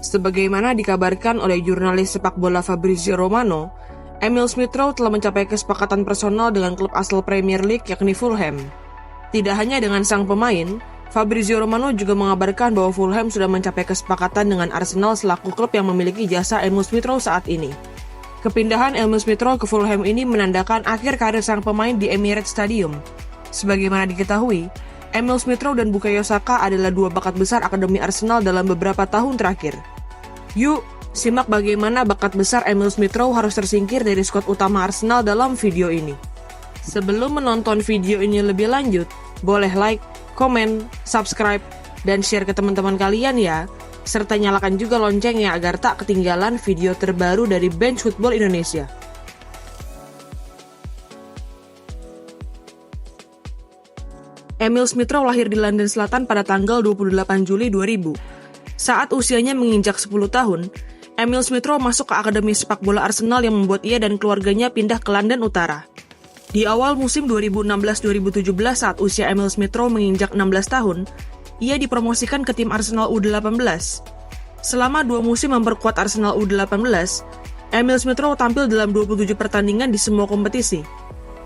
Sebagaimana dikabarkan oleh jurnalis sepak bola Fabrizio Romano, Emil Smith-Rowe telah mencapai kesepakatan personal dengan klub asal Premier League yakni Fulham. Tidak hanya dengan sang pemain, Fabrizio Romano juga mengabarkan bahwa Fulham sudah mencapai kesepakatan dengan Arsenal selaku klub yang memiliki jasa Emil Smith-Rowe saat ini. Kepindahan Emil Smith-Rowe ke Fulham ini menandakan akhir karir sang pemain di Emirates Stadium. Sebagaimana diketahui, Emil Smith-Rowe dan Bukayo Saka adalah dua bakat besar Akademi Arsenal dalam beberapa tahun terakhir. Yuk, simak bagaimana bakat besar Emil Smith-Rowe harus tersingkir dari skuad utama Arsenal dalam video ini. Sebelum menonton video ini lebih lanjut, boleh like, komen, subscribe, dan share ke teman-teman kalian ya. Serta nyalakan juga loncengnya agar tak ketinggalan video terbaru dari Bench Football Indonesia. Emil Smith-Rowe lahir di London Selatan pada tanggal 28 Juli 2000. Saat usianya menginjak 10 tahun, Emil Smith-Rowe masuk ke Akademi Sepak Bola Arsenal yang membuat ia dan keluarganya pindah ke London Utara. Di awal musim 2016-2017 saat usia Emil Smith-Rowe menginjak 16 tahun, ia dipromosikan ke tim Arsenal U18. Selama 2 musim memperkuat Arsenal U18, Emil Smith-Rowe tampil dalam 27 pertandingan di semua kompetisi.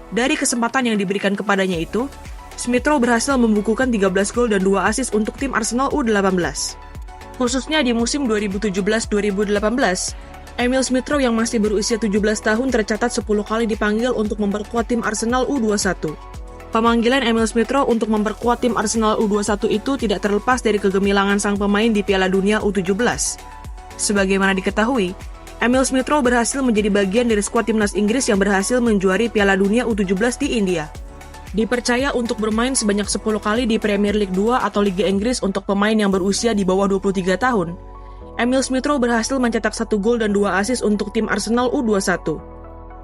Dari kesempatan yang diberikan kepadanya itu, Smith-Rowe berhasil membukukan 13 gol dan 2 assist untuk tim Arsenal U18. Khususnya di musim 2017-2018, Emil Smith-Rowe yang masih berusia 17 tahun tercatat 10 kali dipanggil untuk memperkuat tim Arsenal U21. Pemanggilan Emil Smith-Rowe untuk memperkuat tim Arsenal U21 itu tidak terlepas dari kegemilangan sang pemain di Piala Dunia U17. Sebagaimana diketahui, Emil Smith-Rowe berhasil menjadi bagian dari skuad timnas Inggris yang berhasil menjuari Piala Dunia U17 di India. Dipercaya untuk bermain sebanyak 10 kali di Premier League 2 atau Liga Inggris untuk pemain yang berusia di bawah 23 tahun, Emil Smith-Rowe berhasil mencetak 1 gol dan 2 assist untuk tim Arsenal U21.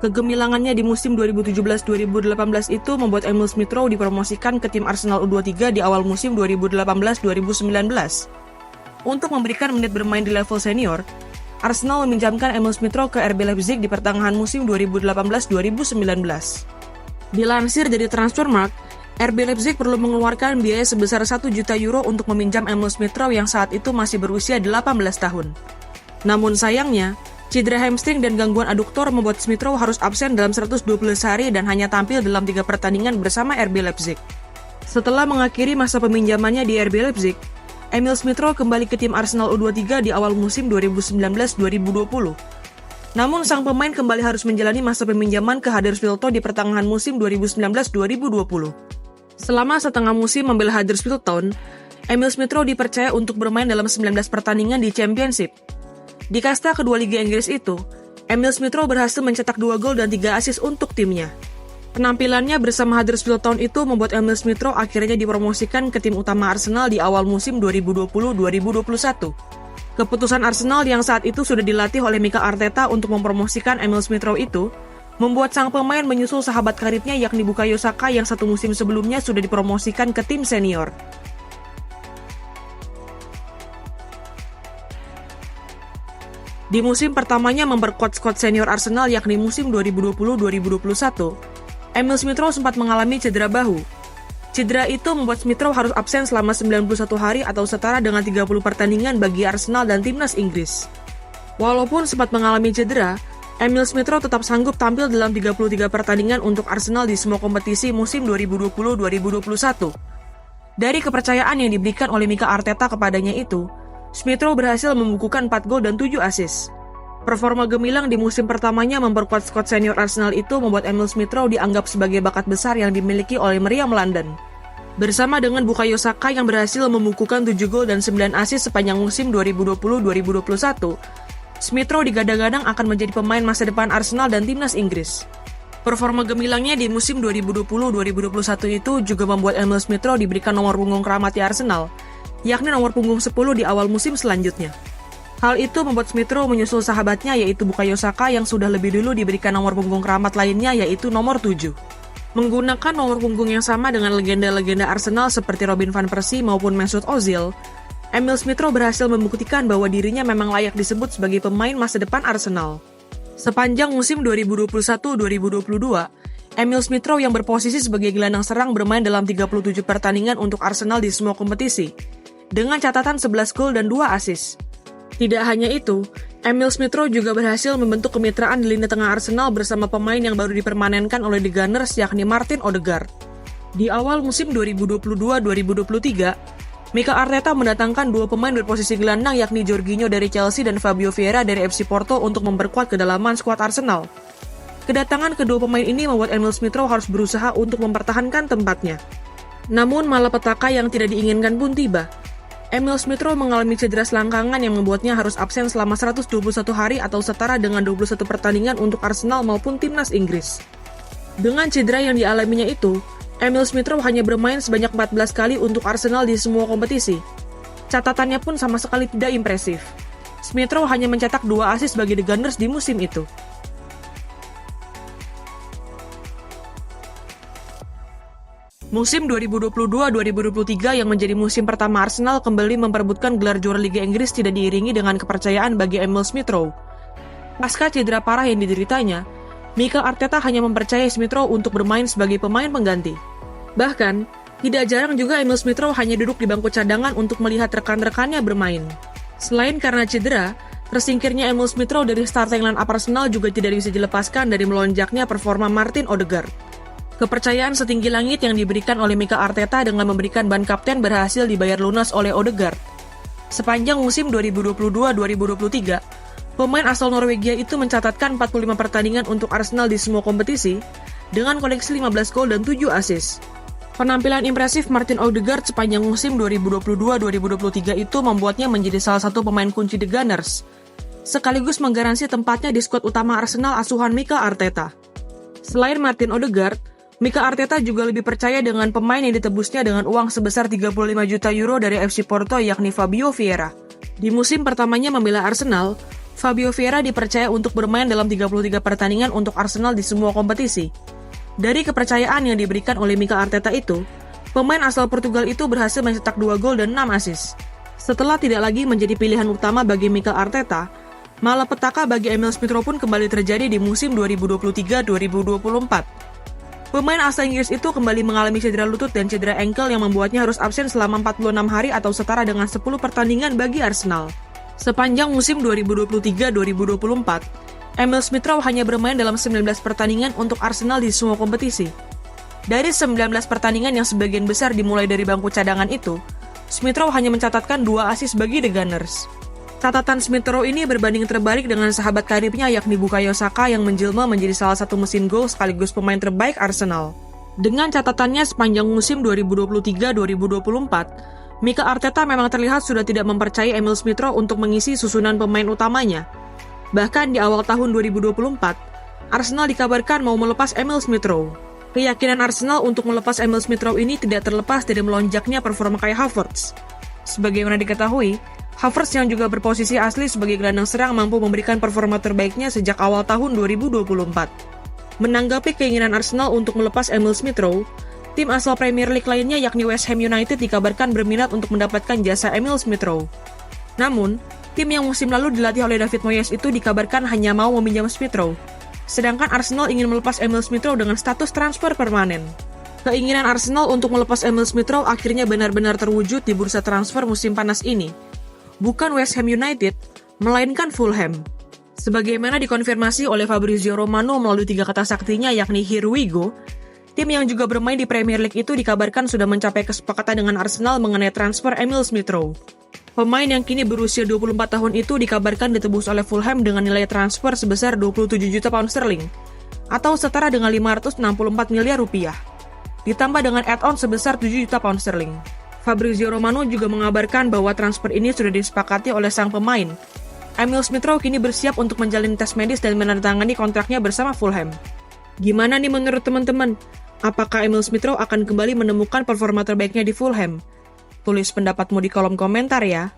Kegemilangannya di musim 2017-2018 itu membuat Emil Smith-Rowe dipromosikan ke tim Arsenal U23 di awal musim 2018-2019. Untuk memberikan menit bermain di level senior, Arsenal meminjamkan Emil Smith-Rowe ke RB Leipzig di pertengahan musim 2018-2019. Dilansir dari Transfermarkt, RB Leipzig perlu mengeluarkan biaya sebesar 1 juta euro untuk meminjam Emil Smith-Rowe yang saat itu masih berusia 18 tahun. Namun sayangnya, cedera hamstring dan gangguan aduktor membuat Smith-Rowe harus absen dalam 112 hari dan hanya tampil dalam 3 pertandingan bersama RB Leipzig. Setelah mengakhiri masa peminjamannya di RB Leipzig, Emil Smith-Rowe kembali ke tim Arsenal U23 di awal musim 2019-2020. Namun sang pemain kembali harus menjalani masa peminjaman ke Huddersfield Town di pertengahan musim 2019-2020. Selama setengah musim membela Huddersfield Town, Emil Smith-Rowe dipercaya untuk bermain dalam 19 pertandingan di Championship. Di kasta kedua Liga Inggris itu, Emil Smith-Rowe berhasil mencetak 2 gol dan 3 assist untuk timnya. Penampilannya bersama Huddersfield Town itu membuat Emil Smith-Rowe akhirnya dipromosikan ke tim utama Arsenal di awal musim 2020-2021. Keputusan Arsenal yang saat itu sudah dilatih oleh Mikel Arteta untuk mempromosikan Emil Smith-Rowe itu membuat sang pemain menyusul sahabat karibnya yakni Bukayo Saka yang 1 musim sebelumnya sudah dipromosikan ke tim senior. Di musim pertamanya memperkuat skuad senior Arsenal yakni musim 2020-2021, Emil Smith-Rowe sempat mengalami cedera bahu. Cedera itu membuat Smith-Rowe harus absen selama 91 hari atau setara dengan 30 pertandingan bagi Arsenal dan timnas Inggris. Walaupun sempat mengalami cedera, Emil Smith-Rowe tetap sanggup tampil dalam 33 pertandingan untuk Arsenal di semua kompetisi musim 2020-2021. Dari kepercayaan yang diberikan oleh Mikel Arteta kepadanya itu, Smith-Rowe berhasil membukukan 4 gol dan 7 assist. Performa gemilang di musim pertamanya memperkuat skuad senior Arsenal itu membuat Emil Smith-Rowe dianggap sebagai bakat besar yang dimiliki oleh Meriam London. Bersama dengan Bukayo Saka yang berhasil membukukan 7 gol dan 9 assist sepanjang musim 2020-2021, Smith-Rowe digadang-gadang akan menjadi pemain masa depan Arsenal dan timnas Inggris. Performa gemilangnya di musim 2020-2021 itu juga membuat Emil Smith-Rowe diberikan nomor punggung keramat di Arsenal, yakni nomor punggung 10 di awal musim selanjutnya. Hal itu membuat Smith-Rowe menyusul sahabatnya yaitu Bukayo Saka yang sudah lebih dulu diberikan nomor punggung keramat lainnya yaitu nomor 7. Menggunakan nomor punggung yang sama dengan legenda-legenda Arsenal seperti Robin van Persie maupun Mesut Ozil, Emil Smith-Rowe berhasil membuktikan bahwa dirinya memang layak disebut sebagai pemain masa depan Arsenal. Sepanjang musim 2021-2022, Emil Smith-Rowe yang berposisi sebagai gelandang serang bermain dalam 37 pertandingan untuk Arsenal di semua kompetisi, dengan catatan 11 gol dan 2 assist. Tidak hanya itu, Emil Smith Rowe juga berhasil membentuk kemitraan di lini tengah Arsenal bersama pemain yang baru dipermanenkan oleh The Gunners yakni Martin Odegaard. Di awal musim 2022-2023, Mikel Arteta mendatangkan dua pemain berposisi gelandang yakni Jorginho dari Chelsea dan Fabio Vieira dari FC Porto untuk memperkuat kedalaman skuad Arsenal. Kedatangan kedua pemain ini membuat Emil Smith Rowe harus berusaha untuk mempertahankan tempatnya. Namun malapetaka yang tidak diinginkan pun tiba. Emil Smith Rowe mengalami cedera selangkangan yang membuatnya harus absen selama 121 hari atau setara dengan 21 pertandingan untuk Arsenal maupun timnas Inggris. Dengan cedera yang dialaminya itu, Emil Smith Rowe hanya bermain sebanyak 14 kali untuk Arsenal di semua kompetisi. Catatannya pun sama sekali tidak impresif. Smith Rowe hanya mencetak 2 assist bagi The Gunners di musim itu. Musim 2022-2023 yang menjadi musim pertama Arsenal kembali memperebutkan gelar juara Liga Inggris tidak diiringi dengan kepercayaan bagi Emil Smith Rowe. Pasca cedera parah yang dideritanya, Mikel Arteta hanya mempercayai Smith Rowe untuk bermain sebagai pemain pengganti. Bahkan, tidak jarang juga Emil Smith Rowe hanya duduk di bangku cadangan untuk melihat rekan-rekannya bermain. Selain karena cedera, tersingkirnya Emil Smith Rowe dari starting line-up Arsenal juga tidak bisa dilepaskan dari melonjaknya performa Martin Odegaard. Kepercayaan setinggi langit yang diberikan oleh Mikel Arteta dengan memberikan ban kapten berhasil dibayar lunas oleh Odegaard. Sepanjang musim 2022-2023, pemain asal Norwegia itu mencatatkan 45 pertandingan untuk Arsenal di semua kompetisi, dengan koleksi 15 gol dan 7 assist. Penampilan impresif Martin Odegaard sepanjang musim 2022-2023 itu membuatnya menjadi salah satu pemain kunci The Gunners, sekaligus menggaransi tempatnya di skuad utama Arsenal asuhan Mikel Arteta. Selain Martin Odegaard, Mikel Arteta juga lebih percaya dengan pemain yang ditebusnya dengan uang sebesar 35 juta euro dari FC Porto yakni Fabio Vieira. Di musim pertamanya membela Arsenal, Fabio Vieira dipercaya untuk bermain dalam 33 pertandingan untuk Arsenal di semua kompetisi. Dari kepercayaan yang diberikan oleh Mikel Arteta itu, pemain asal Portugal itu berhasil mencetak 2 gol dan 6 assist. Setelah tidak lagi menjadi pilihan utama bagi Mikel Arteta, malapetaka bagi Emil Smith Rowe pun kembali terjadi di musim 2023-2024. Pemain asal Inggris itu kembali mengalami cedera lutut dan cedera ankle yang membuatnya harus absen selama 46 hari atau setara dengan 10 pertandingan bagi Arsenal. Sepanjang musim 2023-2024, Emil Smith Rowe hanya bermain dalam 19 pertandingan untuk Arsenal di semua kompetisi. Dari 19 pertandingan yang sebagian besar dimulai dari bangku cadangan itu, Smith Rowe hanya mencatatkan 2 assist bagi The Gunners. Catatan Smith Rowe ini berbanding terbalik dengan sahabat karibnya yakni Bukayo Saka yang menjelma menjadi salah satu mesin gol sekaligus pemain terbaik Arsenal. Dengan catatannya sepanjang musim 2023-2024, Mikel Arteta memang terlihat sudah tidak mempercayai Emil Smith Rowe untuk mengisi susunan pemain utamanya. Bahkan di awal tahun 2024, Arsenal dikabarkan mau melepas Emil Smith Rowe. Keyakinan Arsenal untuk melepas Emil Smith Rowe ini tidak terlepas dari melonjaknya performa Kai Havertz. Sebagaimana diketahui, Havertz yang juga berposisi asli sebagai gelandang serang mampu memberikan performa terbaiknya sejak awal tahun 2024. Menanggapi keinginan Arsenal untuk melepas Emil Smith Rowe, tim asal Premier League lainnya yakni West Ham United dikabarkan berminat untuk mendapatkan jasa Emil Smith Rowe. Namun, tim yang musim lalu dilatih oleh David Moyes itu dikabarkan hanya mau meminjam Smith Rowe, sedangkan Arsenal ingin melepas Emil Smith Rowe dengan status transfer permanen. Keinginan Arsenal untuk melepas Emil Smith Rowe akhirnya benar-benar terwujud di bursa transfer musim panas ini. Bukan West Ham United, melainkan Fulham. Sebagaimana dikonfirmasi oleh Fabrizio Romano melalui 3 kata saktinya yakni Here We Go, tim yang juga bermain di Premier League itu dikabarkan sudah mencapai kesepakatan dengan Arsenal mengenai transfer Emil Smith Rowe. Pemain yang kini berusia 24 tahun itu dikabarkan ditebus oleh Fulham dengan nilai transfer sebesar 27 juta pound sterling, atau setara dengan 564 miliar rupiah, ditambah dengan add-on sebesar 7 juta pound sterling. Fabrizio Romano juga mengabarkan bahwa transfer ini sudah disepakati oleh sang pemain. Emil Smith Rowe kini bersiap untuk menjalani tes medis dan menandatangani kontraknya bersama Fulham. Gimana nih menurut teman-teman? Apakah Emil Smith Rowe akan kembali menemukan performa terbaiknya di Fulham? Tulis pendapatmu di kolom komentar ya.